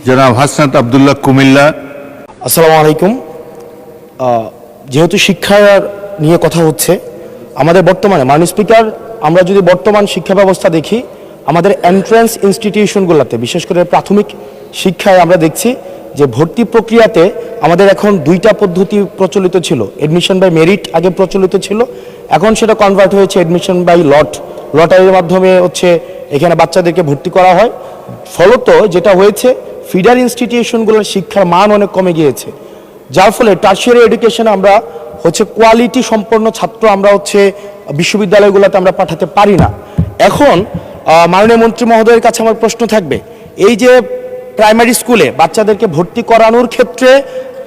জনাব হাসনাত আব্দুল্লাহ কুমিল্লা। আসসালামু আলাইকুম। যেহেতু শিক্ষা নিয়ে কথা হচ্ছে, আমাদের বর্তমানে মাননীয় স্পিকার, আমরা যদি বর্তমান শিক্ষা ব্যবস্থা দেখি, আমাদের এন্ট্রান্স ইনস্টিটিউশনগুলোতে বিশেষ করে প্রাথমিক শিক্ষায় আমরা দেখছি যে ভর্তি প্রক্রিয়াতে আমাদের এখন দুইটা পদ্ধতি প্রচলিত ছিল। এডমিশন বাই মেরিট আগে প্রচলিত ছিল, এখন সেটা কনভার্ট হয়েছে এডমিশন বাই লটারির মাধ্যমে এখানে বাচ্চাদেরকে ভর্তি করা হয়। ফলত যেটা হয়েছে, ফিডার ইনস্টিটিউশনগুলোর শিক্ষার মান অনেক কমে গিয়েছে, যার ফলে টারশিয়ারি এডুকেশনে আমরা কোয়ালিটি সম্পন্ন ছাত্র আমরা বিশ্ববিদ্যালয়গুলোতে আমরা পাঠাতে পারি না। এখন মাননীয় মন্ত্রী মহোদয়ের কাছে আমার প্রশ্ন থাকবে, এই যে প্রাইমারি স্কুলে বাচ্চাদেরকে ভর্তি করানোর ক্ষেত্রে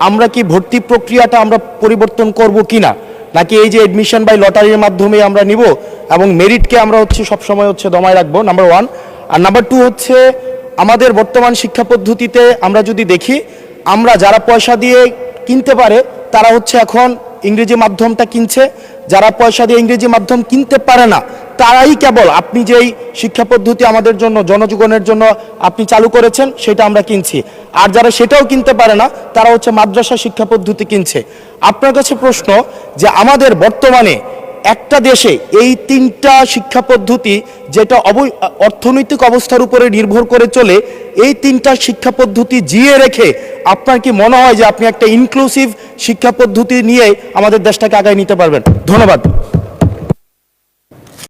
আমরা কি ভর্তি প্রক্রিয়াটা আমরা পরিবর্তন করব কিনা, নাকি এই যে এডমিশন বাই লটারির মাধ্যমে আমরা নিব এবং মেরিটকে আমরা সবসময় দমায় রাখবো, নাম্বার ওয়ান। আর নাম্বার টু আমাদের বর্তমান শিক্ষা পদ্ধতিতে আমরা যদি দেখি, আমরা যারা পয়সা দিয়ে কিনতে পারে তারা এখন ইংরেজি মাধ্যমটা কিনছে, যারা পয়সা দিয়ে ইংরেজি মাধ্যম কিনতে পারে না তারাই কেবল আপনি যেই শিক্ষা পদ্ধতি আমাদের জন্য জনজীবনের জন্য আপনি চালু করেছেন সেটা আমরা কিনছি, আর যারা সেটাও কিনতে পারে না তারা মাদ্রাসা শিক্ষা পদ্ধতি কিনছে। আপনার কাছে প্রশ্ন যে আমাদের বর্তমানে একটা দেশে এই তিনটা শিক্ষা পদ্ধতি যেটা অর্থনৈতিক অবস্থার উপরে নির্ভর করে চলে, এই তিনটা শিক্ষা পদ্ধতি জিয়ে রেখে আপনার কি মনে হয় যে আপনি একটা ইনক্লুসিভ শিক্ষা পদ্ধতি নিয়ে আমাদের দেশটাকে আগায় নিতে পারবেন? ধন্যবাদ।